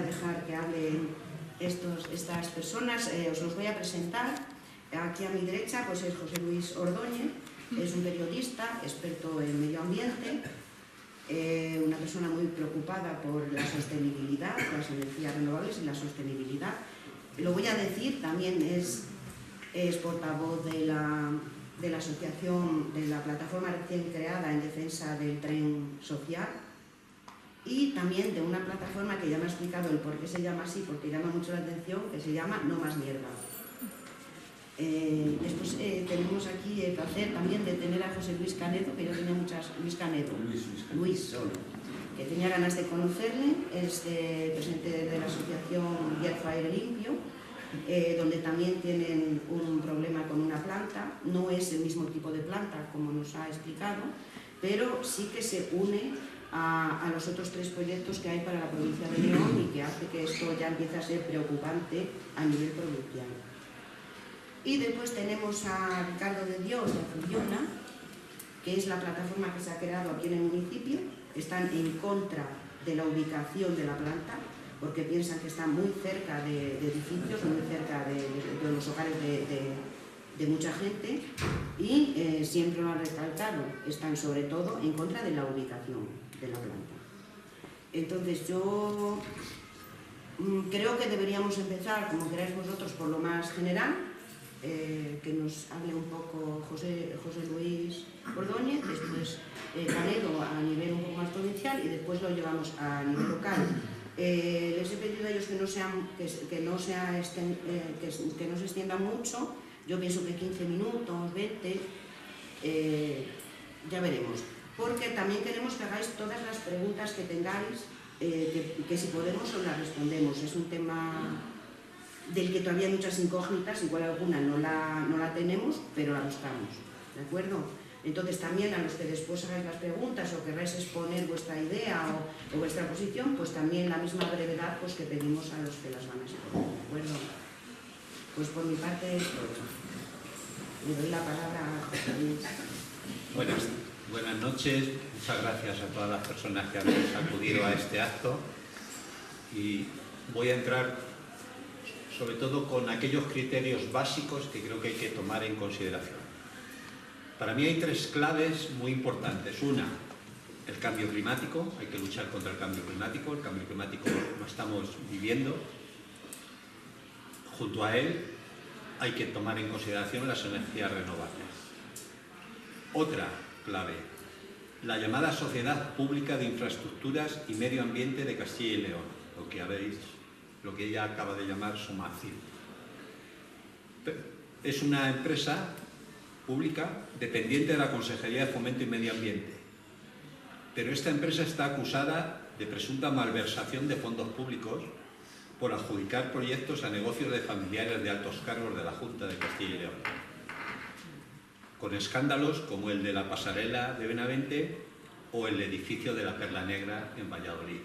dejar que hablen estas personas. Os los voy a presentar. Aquí a mi derecha pues es José Luis Ordóñez, es un periodista, experto en medio ambiente, una persona muy preocupada por la sostenibilidad, las energías renovables y la sostenibilidad. Lo voy a decir, también es portavoz de la asociación, de la plataforma recién creada en defensa del tren social, y también de una plataforma que ya me ha explicado el por qué se llama así, porque llama mucho la atención, que se llama No Más Mierda. Después tenemos aquí el placer también de tener a José Luis Canedo, que yo tenía Luis solo, que tenía ganas de conocerle. Es presidente de la asociación Hierro Aire Limpio, donde también tienen un problema con una planta. No es el mismo tipo de planta como nos ha explicado, pero sí que se une a los otros 3 proyectos que hay para la provincia de León y que hace que esto ya empiece a ser preocupante a nivel provincial. Y después tenemos a Ricardo de Dios de Funciona, que es la plataforma que se ha creado aquí en el municipio. Están en contra de la ubicación de la planta, porque piensan que está muy cerca de edificios, muy cerca de los hogares de mucha gente, y siempre lo han recalcado, están sobre todo en contra de la ubicación de la planta. Entonces yo creo que deberíamos empezar, como queráis vosotros, por lo más general, que nos hable un poco José Luis Ordóñez, después Canedo a nivel un poco más provincial, y después lo llevamos a nivel local. Les he pedido a ellos que no se extienda mucho. Yo pienso que 15 minutos, 20, ya veremos. Porque también queremos que hagáis todas las preguntas que tengáis, que si podemos os las respondemos. Es un tema del que todavía hay muchas incógnitas, igual alguna no la tenemos, pero la buscamos, ¿de acuerdo? Entonces también a los que después hagáis las preguntas o querráis exponer vuestra idea o vuestra posición, pues también la misma brevedad pues, que pedimos a los que las van a exponer, ¿de acuerdo? Pues por mi parte es todo. Le doy la palabra a José Luis. Buenas noches, muchas gracias a todas las personas que habéis acudido a este acto, y voy a entrar sobre todo con aquellos criterios básicos que creo que hay que tomar en consideración. Para mí hay 3 claves muy importantes. Una, el cambio climático. Hay que luchar contra el cambio climático. El cambio climático lo estamos viviendo. Junto a él hay que tomar en consideración las energías renovables. Otra clave, la llamada Sociedad Pública de Infraestructuras y Medio Ambiente de Castilla y León, lo que ella acaba de llamar SOMACIL. Es una empresa pública dependiente de la Consejería de Fomento y Medio Ambiente, pero esta empresa está acusada de presunta malversación de fondos públicos por adjudicar proyectos a negocios de familiares de altos cargos de la Junta de Castilla y León, con escándalos como el de la pasarela de Benavente o el edificio de la Perla Negra en Valladolid.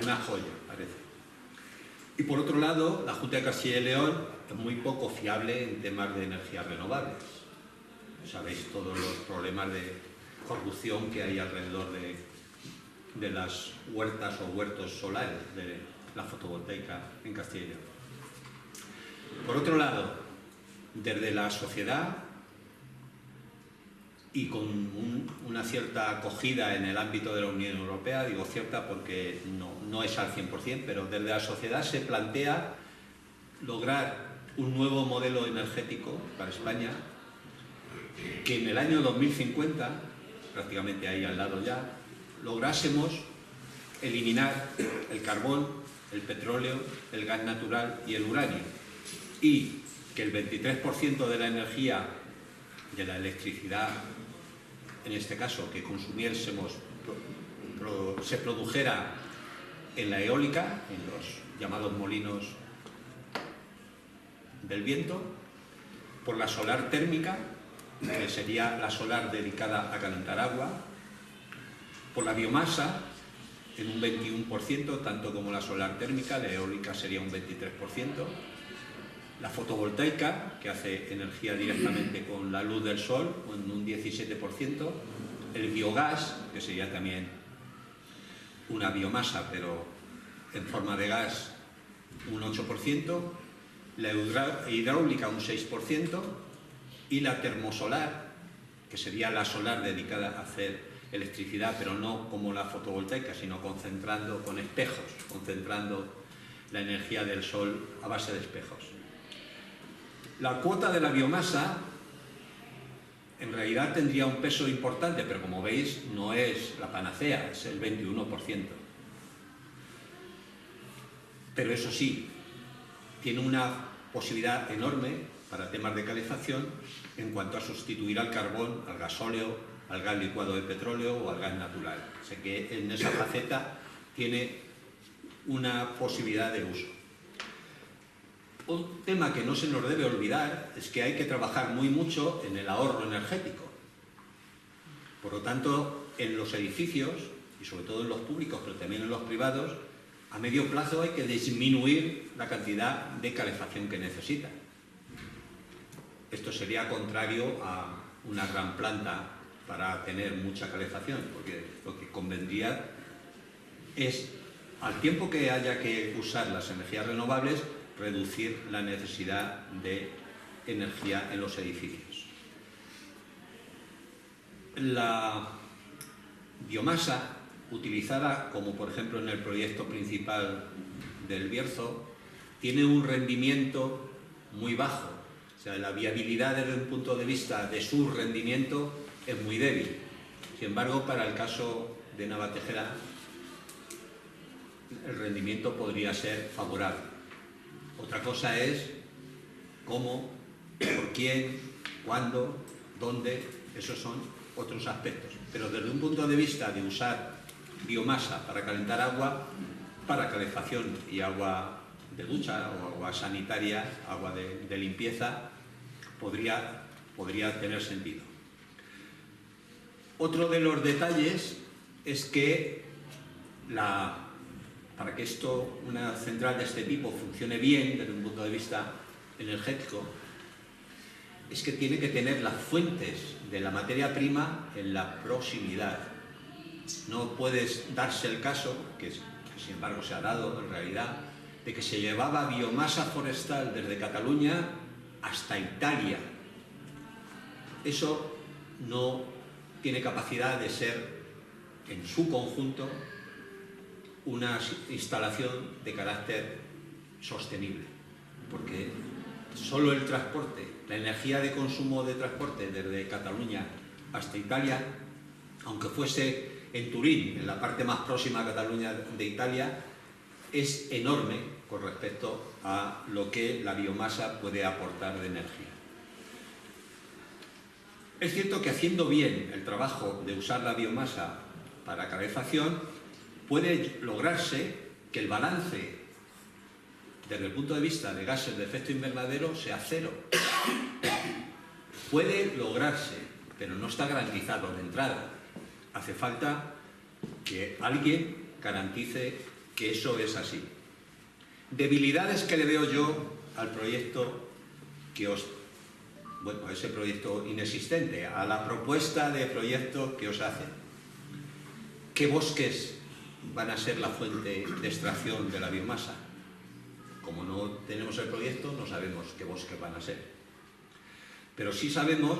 Una joya, parece. Y por otro lado, la Junta de Castilla y León es muy poco fiable en temas de energías renovables. Sabéis todos los problemas de corrupción que hay alrededor de las huertas o huertos solares de la fotovoltaica en Castilla y León. Por otro lado, desde la sociedad, y con una cierta acogida en el ámbito de la Unión Europea, digo cierta porque no es al 100%, pero desde la sociedad se plantea lograr un nuevo modelo energético para España, que en el año 2050, prácticamente ahí al lado ya, lográsemos eliminar el carbón, el petróleo, el gas natural y el uranio, y que el 23% de la energía, de la electricidad, en este caso, que consumiésemos, se produjera en la eólica, en los llamados molinos del viento, por la solar térmica, que sería la solar dedicada a calentar agua, por la biomasa, en un 21%, tanto como la solar térmica, la eólica sería un 23%, la fotovoltaica, que hace energía directamente con la luz del sol, en un 17%, el biogás, que sería también una biomasa, pero en forma de gas un 8%, la hidráulica un 6% y la termosolar, que sería la solar dedicada a hacer electricidad, pero no como la fotovoltaica, sino concentrando con espejos, concentrando la energía del sol a base de espejos. La cuota de la biomasa en realidad tendría un peso importante, pero como veis no es la panacea, es el 21%. Pero eso sí, tiene una posibilidad enorme para temas de calefacción en cuanto a sustituir al carbón, al gasóleo, al gas licuado de petróleo o al gas natural. O sea que en esa faceta tiene una posibilidad de uso. Un tema que no se nos debe olvidar es que hay que trabajar muy mucho en el ahorro energético. Por lo tanto, en los edificios, y sobre todo en los públicos, pero también en los privados, a medio plazo hay que disminuir la cantidad de calefacción que necesita. Esto sería contrario a una gran planta para tener mucha calefacción, porque lo que convendría es, al tiempo que haya que usar las energías renovables, reducir la necesidad de energía en los edificios. La biomasa utilizada, como por ejemplo en el proyecto principal del Bierzo, tiene un rendimiento muy bajo. O sea, la viabilidad desde un punto de vista de su rendimiento es muy débil. Sin embargo, para el caso de Navatejera, el rendimiento podría ser favorable. Otra cosa es cómo, por quién, cuándo, dónde, esos son otros aspectos. Pero desde un punto de vista de usar biomasa para calentar agua, para calefacción y agua de ducha o agua sanitaria, agua de limpieza, podría tener sentido. Otro de los detalles es que para que una central de este tipo funcione bien desde un punto de vista energético, es que tiene que tener las fuentes de la materia prima en la proximidad. No puedes darse el caso, que sin embargo se ha dado en realidad, de que se llevaba biomasa forestal desde Cataluña hasta Italia. Eso no tiene capacidad de ser en su conjunto una instalación de carácter sostenible, porque solo el transporte, la energía de consumo de transporte desde Cataluña hasta Italia, aunque fuese en Turín, en la parte más próxima a Cataluña de Italia, es enorme con respecto a lo que la biomasa puede aportar de energía. Es cierto que haciendo bien el trabajo de usar la biomasa para calefacción, puede lograrse que el balance desde el punto de vista de gases de efecto invernadero sea cero. Puede lograrse, pero no está garantizado de entrada. Hace falta que alguien garantice que eso es así. Debilidades que le veo yo al proyecto a ese proyecto inexistente, a la propuesta de proyecto que os hacen. ¿Qué bosques van a ser la fuente de extracción de la biomasa? Como no tenemos el proyecto, no sabemos qué bosques van a ser. Pero sí sabemos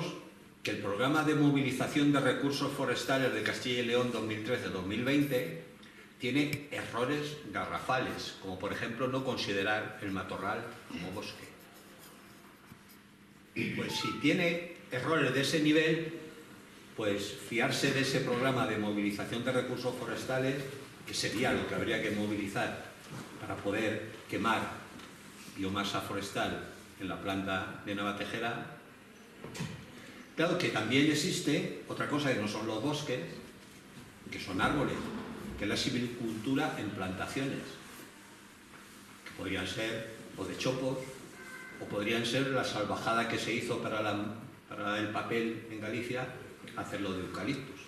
que el programa de movilización de recursos forestales de Castilla y León 2013-2020 tiene errores garrafales, como por ejemplo no considerar el matorral como bosque. Pues si tiene errores de ese nivel, pues fiarse de ese programa de movilización de recursos forestales, que sería lo que habría que movilizar para poder quemar biomasa forestal en la planta de Navatejera. Claro que también existe otra cosa que no son los bosques, que son árboles, que es la silvicultura en plantaciones, que podrían ser o de chopos, o podrían ser la salvajada que se hizo para el papel en Galicia, hacerlo de eucaliptus.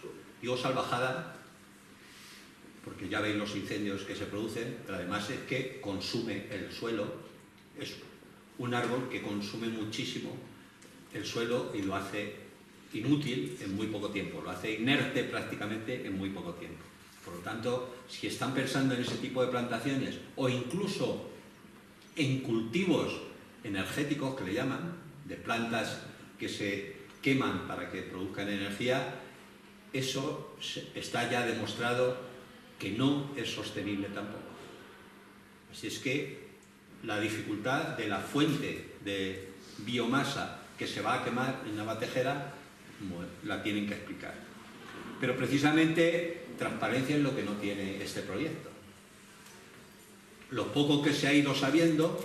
Digo salvajada porque ya veis los incendios que se producen, pero además es que consume el suelo. Es un árbol que consume muchísimo el suelo y lo hace inútil en muy poco tiempo, lo hace inerte prácticamente en muy poco tiempo. Por lo tanto, si están pensando en ese tipo de plantaciones o incluso en cultivos energéticos, que le llaman, de plantas que se queman para que produzcan energía, eso está ya demostrado que no es sostenible tampoco. Así es que la dificultad de la fuente de biomasa que se va a quemar en Navatejera la tienen que explicar. Pero precisamente transparencia es lo que no tiene este proyecto. Lo poco que se ha ido sabiendo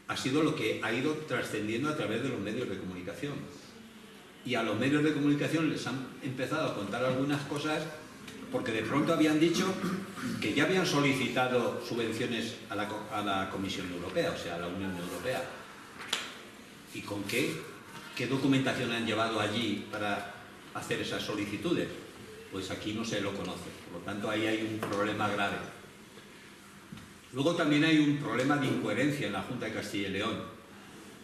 ha sido lo que ha ido trascendiendo a través de los medios de comunicación. Y a los medios de comunicación les han empezado a contar algunas cosas porque de pronto habían dicho que ya habían solicitado subvenciones a la Comisión Europea, o sea, a la Unión Europea. ¿Y con qué documentación han llevado allí para hacer esas solicitudes? Pues aquí no se lo conoce. Por lo tanto, ahí hay un problema grave. Luego también hay un problema de incoherencia en la Junta de Castilla y León,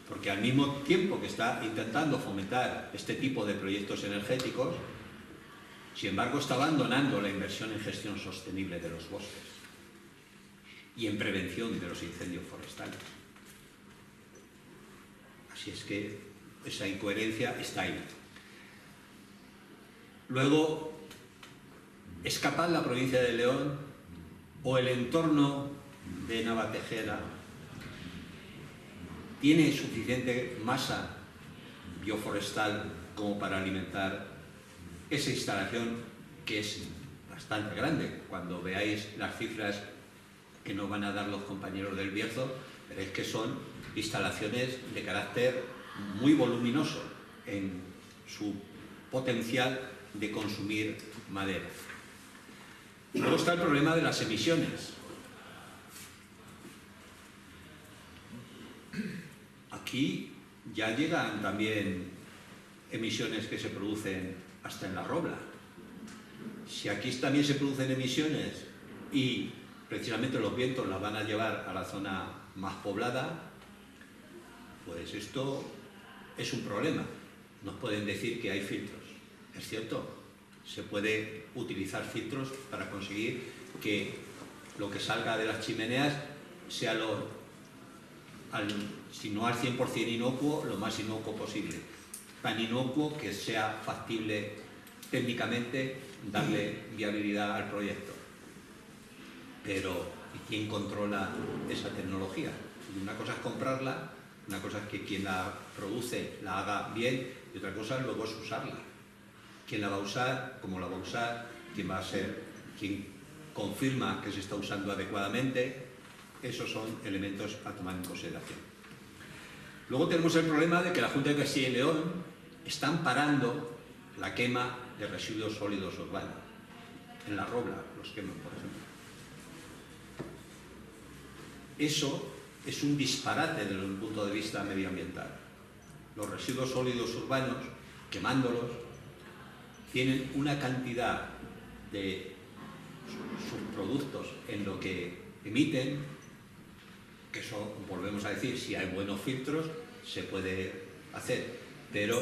porque al mismo tiempo que está intentando fomentar este tipo de proyectos energéticos, sin embargo está abandonando la inversión en gestión sostenible de los bosques y en prevención de los incendios forestales. Así es que esa incoherencia está ahí. Luego, ¿es capaz la provincia de León o el entorno de Navatejera tiene suficiente masa bioforestal como para alimentar esa instalación que es bastante grande? Cuando veáis las cifras que nos van a dar los compañeros del Bierzo, veréis que son instalaciones de carácter muy voluminoso en su potencial de consumir madera. Luego está el problema de las emisiones. Aquí ya llegan también emisiones que se producen hasta en la Robla. Si aquí también se producen emisiones y precisamente los vientos las van a llevar a la zona más poblada, pues esto es un problema. Nos pueden decir que hay filtros. Es cierto, se puede utilizar filtros para conseguir que lo que salga de las chimeneas sea si no al 100% inocuo, lo más inocuo posible. Tan inocuo que sea factible técnicamente darle viabilidad al proyecto. Pero ¿y quién controla esa tecnología? Una cosa es comprarla, una cosa es que quien la produce la haga bien y otra cosa luego es usarla. ¿Quién la va a usar? ¿Cómo la va a usar? ¿Quién va a ser? ¿Quién confirma que se está usando adecuadamente? Esos son elementos a tomar en consideración. Luego tenemos el problema de que la Junta de Castilla y León está amparando la quema de residuos sólidos urbanos. En la Robla los queman, por ejemplo. Eso es un disparate desde un punto de vista medioambiental. Los residuos sólidos urbanos, quemándolos, tienen una cantidad de subproductos en lo que emiten, que eso, volvemos a decir, si hay buenos filtros, se puede hacer, pero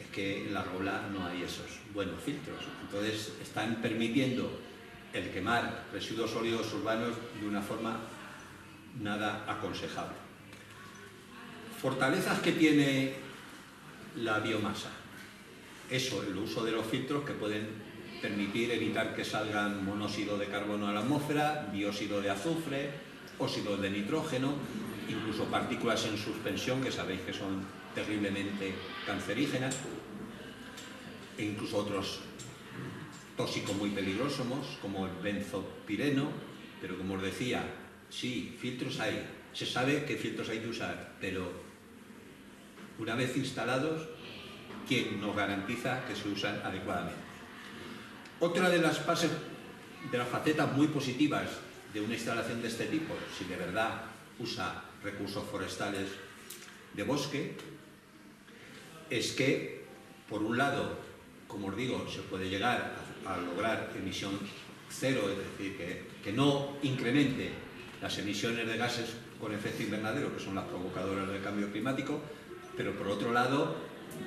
es que en la Robla no hay esos buenos filtros. Entonces están permitiendo el quemar residuos sólidos urbanos de una forma nada aconsejable. Fortalezas que tiene la biomasa. Eso, el uso de los filtros que pueden permitir evitar que salgan monóxido de carbono a la atmósfera, dióxido de azufre, óxidos de nitrógeno, incluso partículas en suspensión que sabéis que son terriblemente cancerígenas, e incluso otros tóxicos muy peligrosos como el benzopireno, pero como os decía, sí, filtros hay, se sabe qué filtros hay que usar, pero una vez instalados, ¿quién nos garantiza que se usan adecuadamente? Otra de las facetas muy positivas de una instalación de este tipo, si de verdad usa recursos forestales de bosque, es que, por un lado, como os digo, se puede llegar a lograr emisión cero, es decir, que no incremente las emisiones de gases con efecto invernadero, que son las provocadoras del cambio climático, pero por otro lado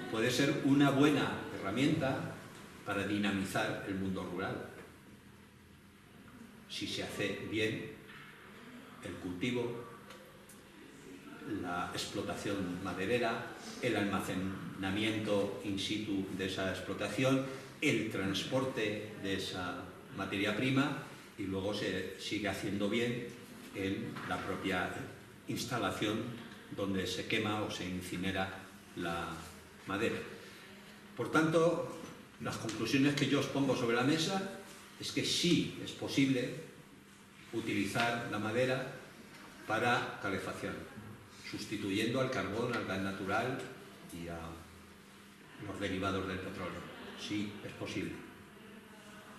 puede ser una buena herramienta para dinamizar el mundo rural. si se hace bien el cultivo, la explotación maderera, el almacenamiento in situ de esa explotación, el transporte de esa materia prima, y luego se sigue haciendo bien en la propia instalación donde se quema o se incinera la madera. Por tanto, las conclusiones que yo os pongo sobre la mesa es que sí es posible utilizar la madera para calefacción, sustituyendo al carbón, al gas natural y a los derivados del petróleo. Sí, es posible.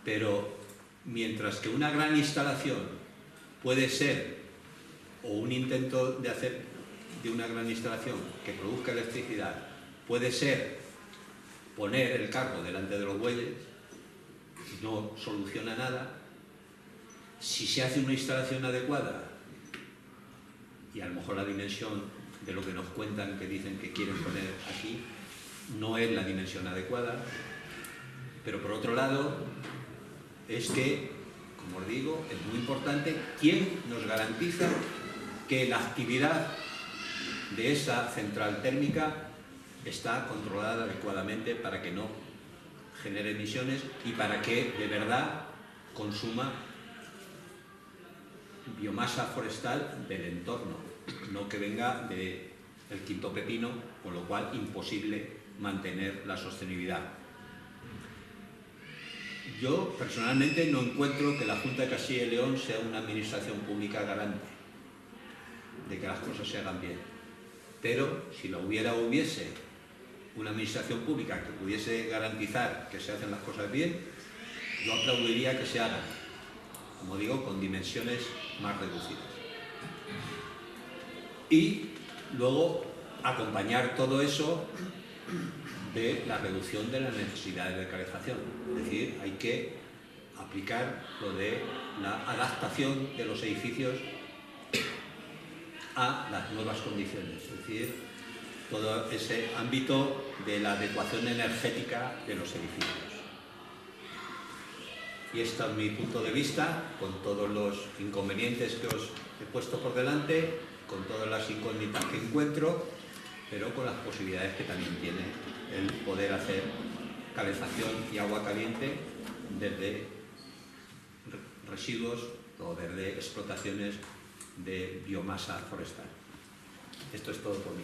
Pero mientras que una gran instalación puede ser, o un intento de hacer de una gran instalación que produzca electricidad, puede ser poner el carro delante de los bueyes, no soluciona nada. Si se hace una instalación adecuada, y a lo mejor la dimensión de lo que nos cuentan que dicen que quieren poner aquí no es la dimensión adecuada, pero por otro lado es que, como os digo, es muy importante quién nos garantiza que la actividad de esa central térmica está controlada adecuadamente para que no genere emisiones y para que de verdad consuma biomasa forestal del entorno, no que venga del quinto pepino, con lo cual imposible mantener la sostenibilidad. Yo personalmente no encuentro que la Junta de Castilla y León sea una administración pública garante de que las cosas se hagan bien, pero si la hubiese una administración pública que pudiese garantizar que se hacen las cosas bien, yo aplaudiría que se hagan, como digo, con dimensiones más reducidas. Y luego acompañar todo eso de la reducción de las necesidades de calefacción. Es decir, hay que aplicar lo de la adaptación de los edificios a las nuevas condiciones. Es decir, todo ese ámbito de la adecuación energética de los edificios. Y este es mi punto de vista, con todos los inconvenientes que os he puesto por delante, con todas las incógnitas que encuentro, pero con las posibilidades que también tiene el poder hacer calefacción y agua caliente desde residuos o desde explotaciones de biomasa forestal. Esto es todo por mí.